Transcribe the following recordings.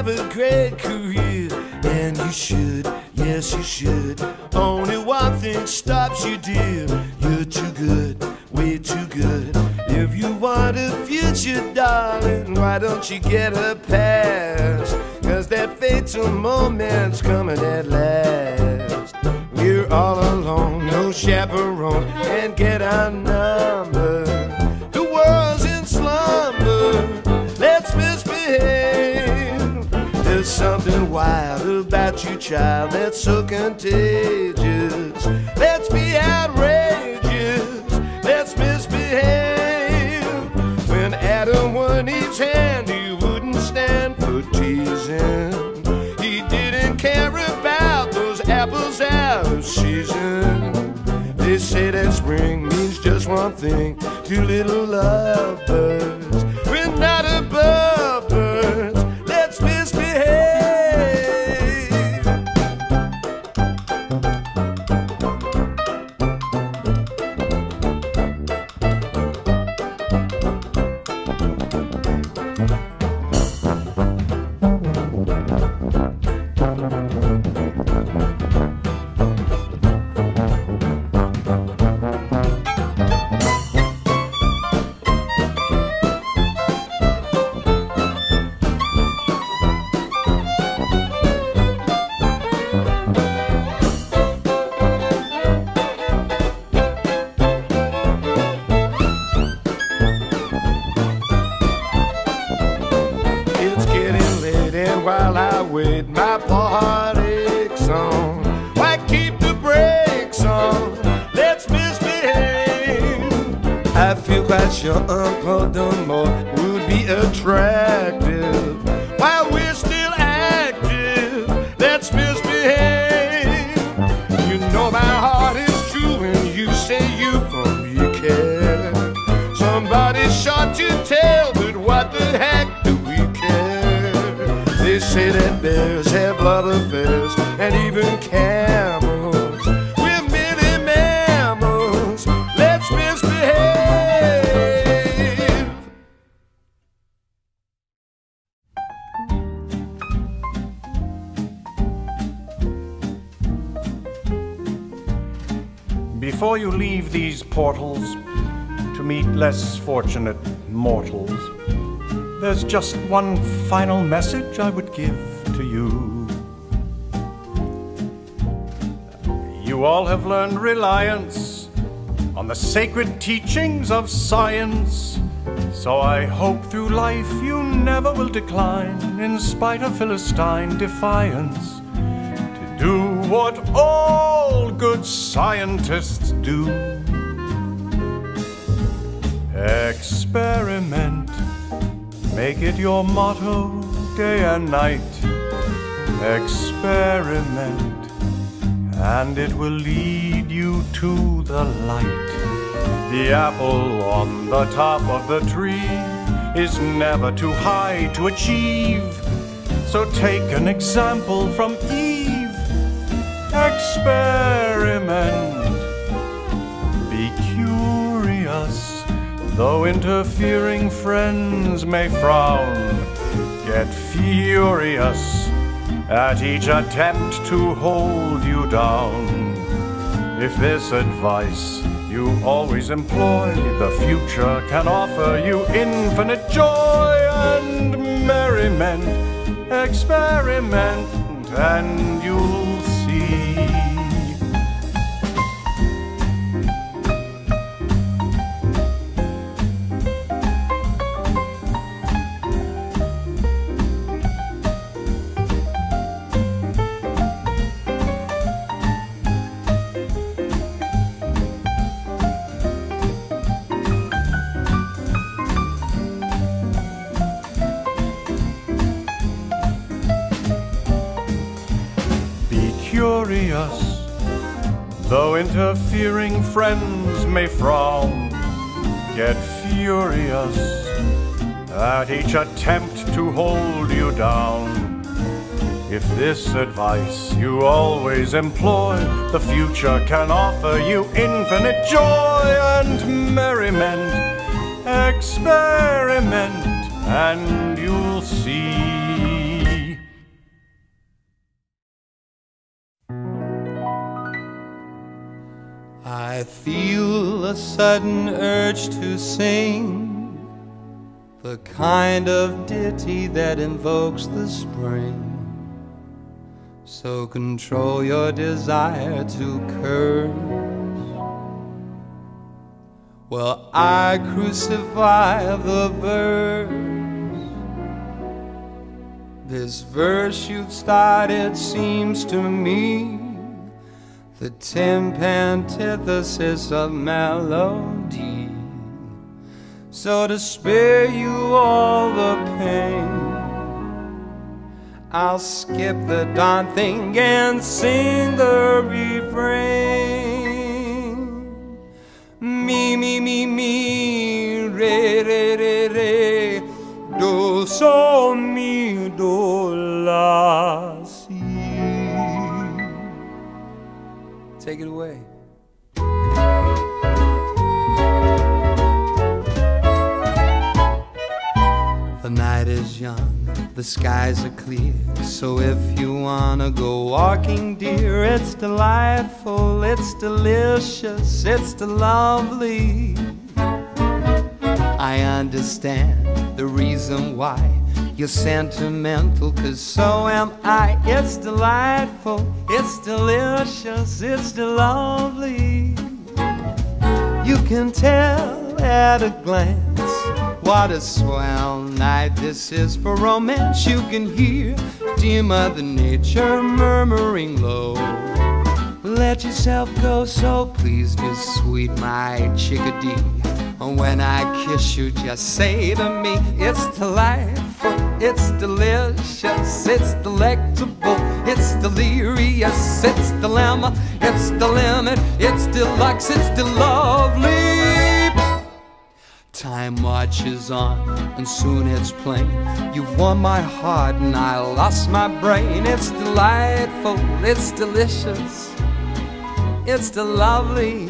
have a great career, and you should, yes you should. Only one thing stops you, dear. You're too good, way too good. If you want a future, darling, why don't you get a pass? 'Cause that fatal moment's coming at last. We're all alone, no chaperone, and get our number. The world's in slumber, let's misbehave. There's something wild about you, child, that's so contagious. Let's be outrageous, let's misbehave. When Adam won Eve's hand, he wouldn't stand for teasing. He didn't care about those apples out of season. They say that spring means just one thing to little lovebirds. We're not above birds, let's misbehave. While I wait, my poor heart aches on. Why keep the brakes on? Let's misbehave. I feel quite sure Uncle Dunmore would be attractive while we're still active. Let's misbehave. You know my heart is true when you say you for me care. Somebody's shot to tell, but what the heck do we care? They say that bears have love affairs, and even camels. We're merely mammals, let's misbehave. Before you leave these portals to meet less fortunate mortals, there's just one final message I would give to you. You all have learned reliance on the sacred teachings of science, so I hope through life you never will decline, in spite of Philistine defiance, to do what all good scientists do. Experiment. Make it your motto day and night. Experiment, and it will lead you to the light. The apple on the top of the tree is never too high to achieve. So take an example from Eve. Experiment. Be curious. Though interfering friends may frown, get furious at each attempt to hold you down. If this advice you always employ, the future can offer you infinite joy and merriment. Experiment and you'll see. Curious, though interfering friends may frown, get furious at each attempt to hold you down. If this advice you always employ, the future can offer you infinite joy and merriment. Experiment and you'll see. feel a sudden urge to sing the kind of ditty that invokes the spring. So control your desire to curse. Well, I crucify the verse. This verse you've started seems to me the temp antithesis of melody. So to spare you all the pain, I'll skip the darn thing and sing the refrain. Mi, mi, mi, mi, re, re, re, re, do, sol, mi, do, la, si. Take it away. The night is young, the skies are clear, so if you wanna go walking, dear, it's delightful, it's delicious, it's lovely. I understand the reason why you're sentimental, 'cause so am I. It's delightful, it's delicious, it's lovely. You can tell at a glance what a swell night this is for romance. You can hear dear Mother Nature murmuring low. Let yourself go, so please be sweet, my chickadee. When I kiss you, just say to me, it's delightful, it's delicious, it's delectable, it's delirious, it's dilemma, it's the limit, it's deluxe, it's lovely. Time marches on, and soon it's plain. You've won my heart, and I lost my brain. It's delightful, it's delicious, it's lovely.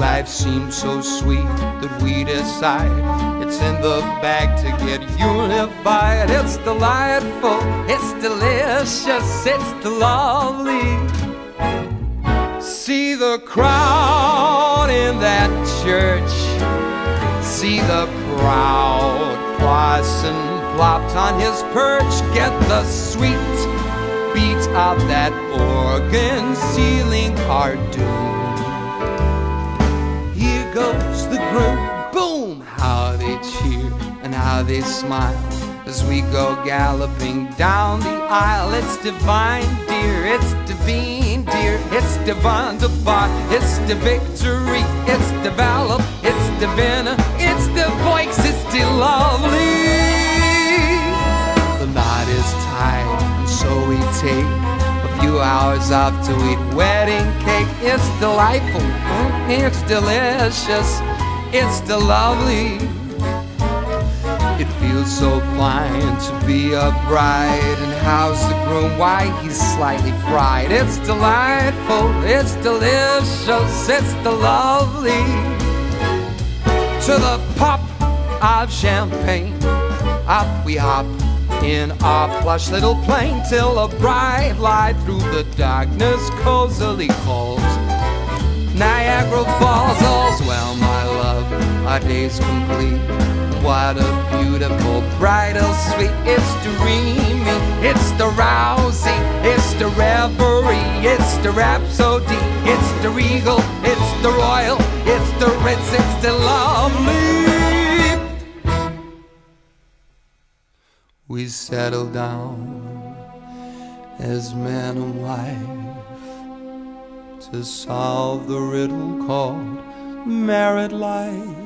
Life seems so sweet that we decide it's in the bag to get unified. It's delightful, it's delicious, it's lovely. See the crowd in that church, see the proud parson plopped on his perch. Get the sweet beat of that organ sealing our doom. Here goes the groom, boom! How they cheer and how they smile as we go galloping down the aisle. It's divine, dear, it's divine, dear, it's divine, divine, it's the victory, it's develop, it's divina, it's the voice, it's the lovely. The knot is tied, and so we take a few hours off to eat wedding cake. It's delightful, it's delicious, it's the lovely. It feels so fine to be a bride. And how's the groom? Why, he's slightly fried. It's delightful, it's delicious, it's the lovely. To the pop of champagne, up we hop in our plush little plane, till a bright light through the darkness cozily calls. Niagara Falls, all's well, my love, our day's complete. What a beautiful bridal suite. It's dreamy, it's the rousing, it's the reverie, it's the rhapsody, it's the regal, it's the royal, it's the ritz, it's the lovely. We settle down as man and wife to solve the riddle called married life.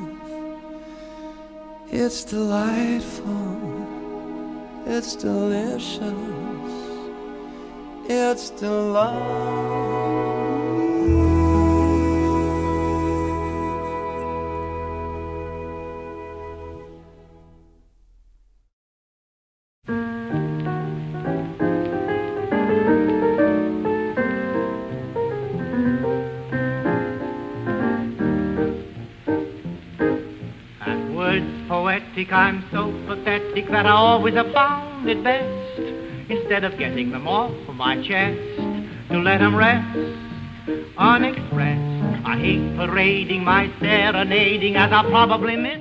It's delightful, it's delicious, it's delightful. I'm so pathetic that I always have found it best, instead of getting them off of my chest, to let them rest unexpressed. I I hate parading my serenading, as I probably miss.